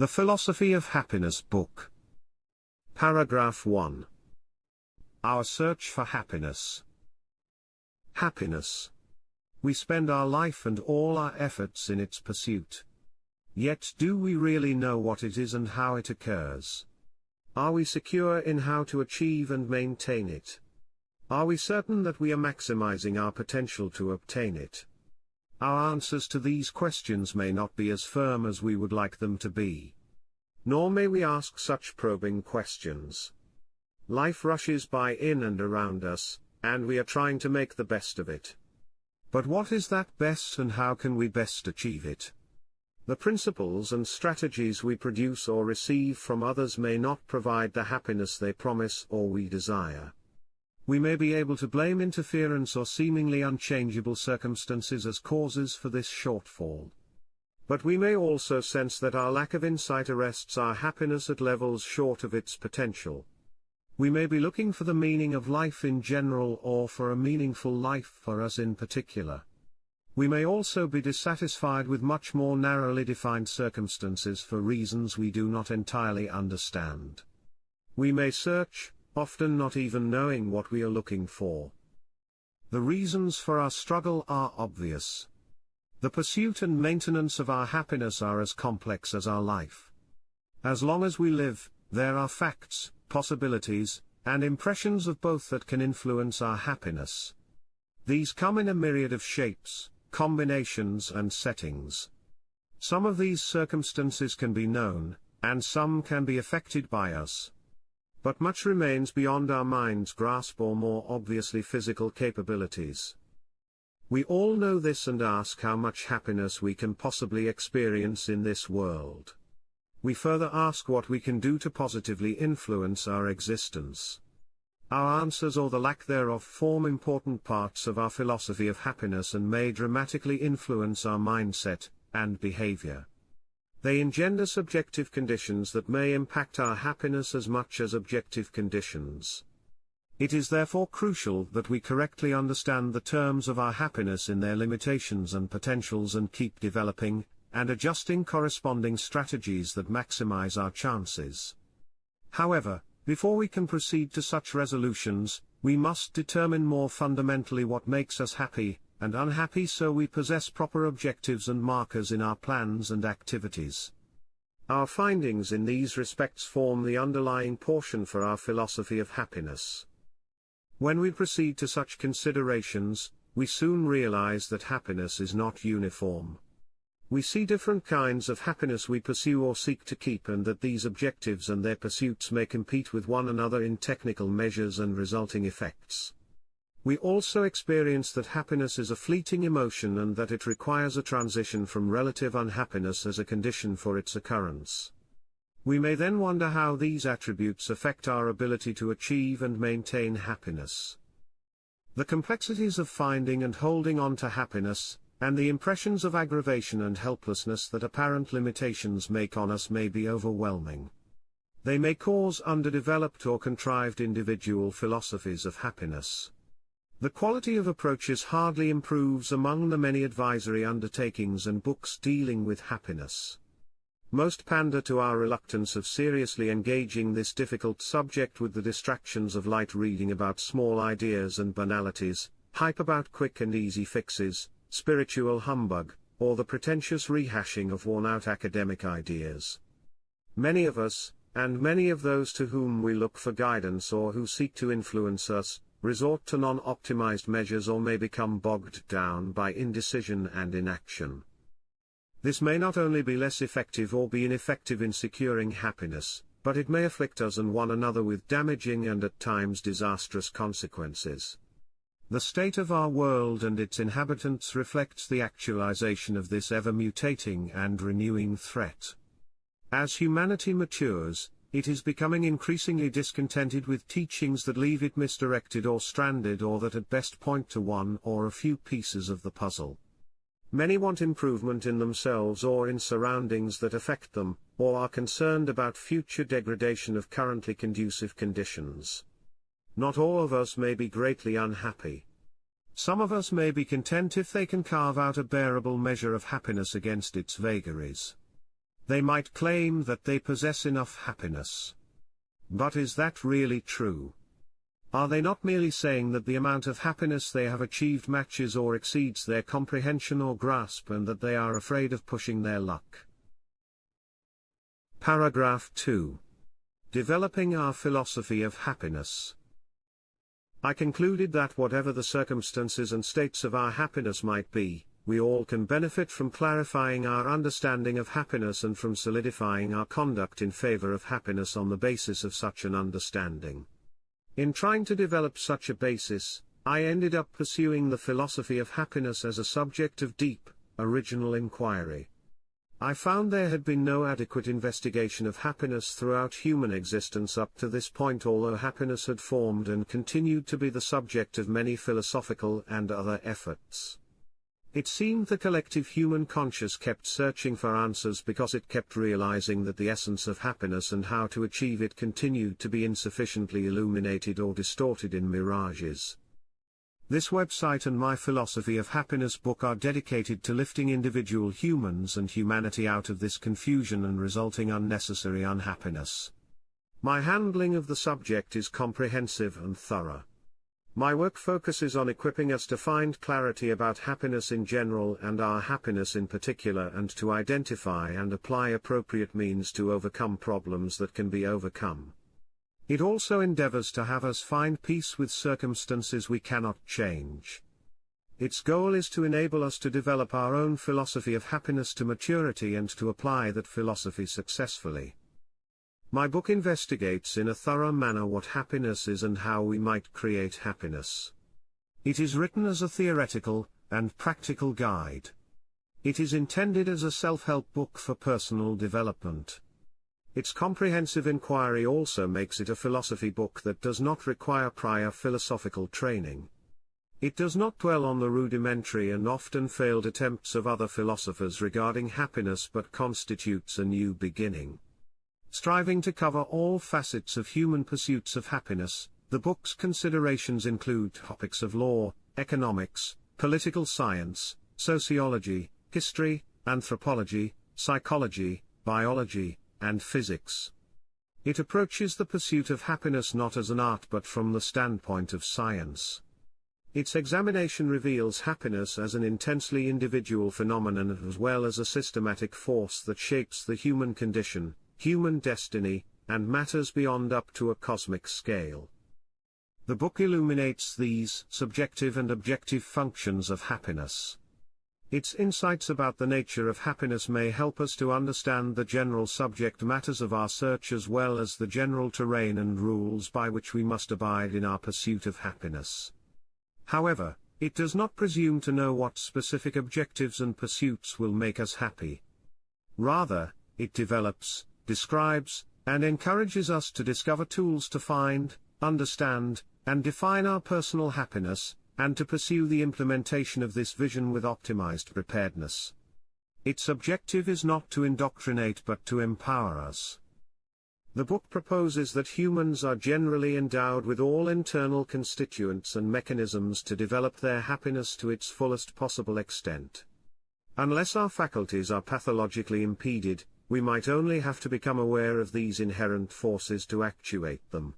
The Philosophy of Happiness Book. Paragraph 1. Our search for happiness. Happiness. We spend our life and all our efforts in its pursuit. Yet do we really know what it is and how it occurs? Are we secure in how to achieve and maintain it? Are we certain that we are maximizing our potential to obtain it? Our answers to these questions may not be as firm as we would like them to be. Nor may we ask such probing questions. Life rushes by in and around us, and we are trying to make the best of it. But what is that best and how can we best achieve it? The principles and strategies we produce or receive from others may not provide the happiness they promise or we desire. We may be able to blame interference or seemingly unchangeable circumstances as causes for this shortfall. But we may also sense that our lack of insight arrests our happiness at levels short of its potential. We may be looking for the meaning of life in general or for a meaningful life for us in particular. We may also be dissatisfied with much more narrowly defined circumstances for reasons we do not entirely understand. We may search, often not even knowing what we are looking for. The reasons for our struggle are obvious. The pursuit and maintenance of our happiness are as complex as our life. As long as we live, there are facts, possibilities, and impressions of both that can influence our happiness. These come in a myriad of shapes, combinations and settings. Some of these circumstances can be known, and some can be affected by us. But much remains beyond our mind's grasp or more obviously physical capabilities. We all know this and ask how much happiness we can possibly experience in this world. We further ask what we can do to positively influence our existence. Our answers or the lack thereof form important parts of our philosophy of happiness and may dramatically influence our mindset and behavior. They engender subjective conditions that may impact our happiness as much as objective conditions. It is therefore crucial that we correctly understand the terms of our happiness in their limitations and potentials and keep developing and adjusting corresponding strategies that maximize our chances. However, before we can proceed to such resolutions, we must determine more fundamentally what makes us happy and unhappy so we possess proper objectives and markers in our plans and activities. Our findings in these respects form the underlying portion for our philosophy of happiness. When we proceed to such considerations, we soon realize that happiness is not uniform. We see different kinds of happiness we pursue or seek to keep and that these objectives and their pursuits may compete with one another in technical measures and resulting effects. We also experience that happiness is a fleeting emotion and that it requires a transition from relative unhappiness as a condition for its occurrence. We may then wonder how these attributes affect our ability to achieve and maintain happiness. The complexities of finding and holding on to happiness, and the impressions of aggravation and helplessness that apparent limitations make on us may be overwhelming. They may cause underdeveloped or contrived individual philosophies of happiness. The quality of approaches hardly improves among the many advisory undertakings and books dealing with happiness. Most pander to our reluctance of seriously engaging this difficult subject with the distractions of light reading about small ideas and banalities, hype about quick and easy fixes, spiritual humbug, or the pretentious rehashing of worn-out academic ideas. Many of us, and many of those to whom we look for guidance or who seek to influence us, resort to non-optimized measures or may become bogged down by indecision and inaction. This may not only be less effective or be ineffective in securing happiness, but it may afflict us and one another with damaging and at times disastrous consequences. The state of our world and its inhabitants reflects the actualization of this ever-mutating and renewing threat. As humanity matures, it is becoming increasingly discontented with teachings that leave it misdirected or stranded or that at best point to one or a few pieces of the puzzle. Many want improvement in themselves or in surroundings that affect them, or are concerned about future degradation of currently conducive conditions. Not all of us may be greatly unhappy. Some of us may be content if they can carve out a bearable measure of happiness against its vagaries. They might claim that they possess enough happiness. But is that really true? Are they not merely saying that the amount of happiness they have achieved matches or exceeds their comprehension or grasp, and that they are afraid of pushing their luck? Paragraph 2. Developing our philosophy of happiness. I concluded that whatever the circumstances and states of our happiness might be, we all can benefit from clarifying our understanding of happiness and from solidifying our conduct in favor of happiness on the basis of such an understanding. In trying to develop such a basis, I ended up pursuing the philosophy of happiness as a subject of deep, original inquiry. I found there had been no adequate investigation of happiness throughout human existence up to this point, although happiness had formed and continued to be the subject of many philosophical and other efforts. It seemed the collective human conscience kept searching for answers because it kept realizing that the essence of happiness and how to achieve it continued to be insufficiently illuminated or distorted in mirages. This website and my Philosophy of Happiness book are dedicated to lifting individual humans and humanity out of this confusion and resulting unnecessary unhappiness. My handling of the subject is comprehensive and thorough. My work focuses on equipping us to find clarity about happiness in general and our happiness in particular, and to identify and apply appropriate means to overcome problems that can be overcome. It also endeavors to have us find peace with circumstances we cannot change. Its goal is to enable us to develop our own philosophy of happiness to maturity and to apply that philosophy successfully. My book investigates in a thorough manner what happiness is and how we might create happiness. It is written as a theoretical and practical guide. It is intended as a self-help book for personal development. Its comprehensive inquiry also makes it a philosophy book that does not require prior philosophical training. It does not dwell on the rudimentary and often failed attempts of other philosophers regarding happiness, but constitutes a new beginning. Striving to cover all facets of human pursuits of happiness, the book's considerations include topics of law, economics, political science, sociology, history, anthropology, psychology, biology, and physics. It approaches the pursuit of happiness not as an art but from the standpoint of science. Its examination reveals happiness as an intensely individual phenomenon as well as a systematic force that shapes the human condition, human destiny, and matters beyond up to a cosmic scale. The book illuminates these subjective and objective functions of happiness. Its insights about the nature of happiness may help us to understand the general subject matters of our search as well as the general terrain and rules by which we must abide in our pursuit of happiness. However, it does not presume to know what specific objectives and pursuits will make us happy. Rather, it develops, describes, and encourages us to discover tools to find, understand, and define our personal happiness, and to pursue the implementation of this vision with optimized preparedness. Its objective is not to indoctrinate but to empower us. The book proposes that humans are generally endowed with all internal constituents and mechanisms to develop their happiness to its fullest possible extent. Unless our faculties are pathologically impeded, we might only have to become aware of these inherent forces to actuate them.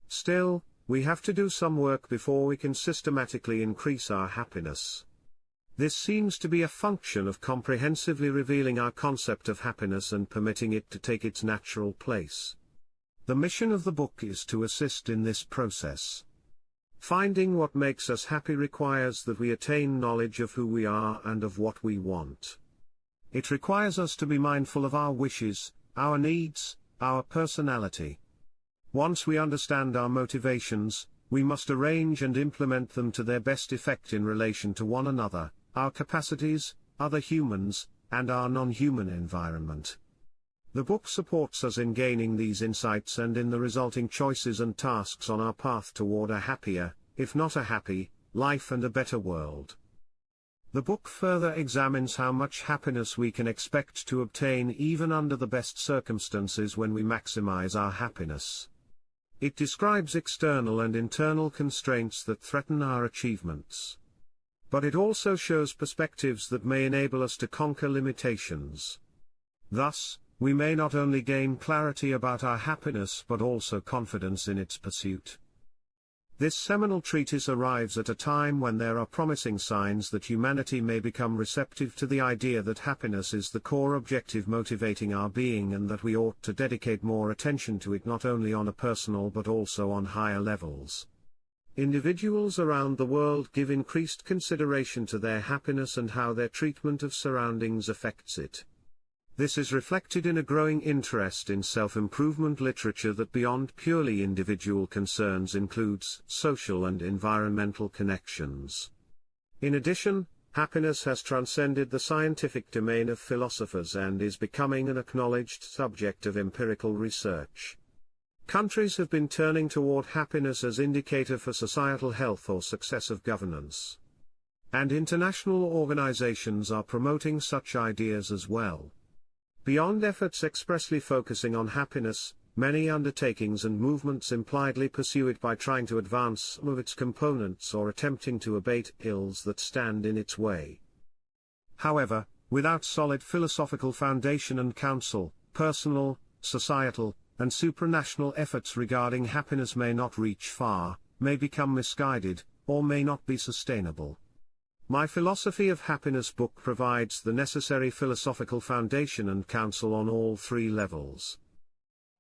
Still, we have to do some work before we can systematically increase our happiness. This seems to be a function of comprehensively revealing our concept of happiness and permitting it to take its natural place. The mission of the book is to assist in this process. Finding what makes us happy requires that we attain knowledge of who we are and of what we want. It requires us to be mindful of our wishes, our needs, our personality. Once we understand our motivations, we must arrange and implement them to their best effect in relation to one another, our capacities, other humans, and our non-human environment. The book supports us in gaining these insights and in the resulting choices and tasks on our path toward a happier, if not a happy, life and a better world. The book further examines how much happiness we can expect to obtain even under the best circumstances when we maximize our happiness. It describes external and internal constraints that threaten our achievements. But it also shows perspectives that may enable us to conquer limitations. Thus, we may not only gain clarity about our happiness but also confidence in its pursuit. This seminal treatise arrives at a time when there are promising signs that humanity may become receptive to the idea that happiness is the core objective motivating our being and that we ought to dedicate more attention to it not only on a personal but also on higher levels. Individuals around the world give increased consideration to their happiness and how their treatment of surroundings affects it. This is reflected in a growing interest in self-improvement literature that beyond purely individual concerns includes social and environmental connections. In addition, happiness has transcended the scientific domain of philosophers and is becoming an acknowledged subject of empirical research. Countries have been turning toward happiness as indicator for societal health or success of governance. And international organizations are promoting such ideas as well. Beyond efforts expressly focusing on happiness, many undertakings and movements impliedly pursue it by trying to advance some of its components or attempting to abate ills that stand in its way. However, without solid philosophical foundation and counsel, personal, societal, and supranational efforts regarding happiness may not reach far, may become misguided, or may not be sustainable. My Philosophy of Happiness book provides the necessary philosophical foundation and counsel on all three levels.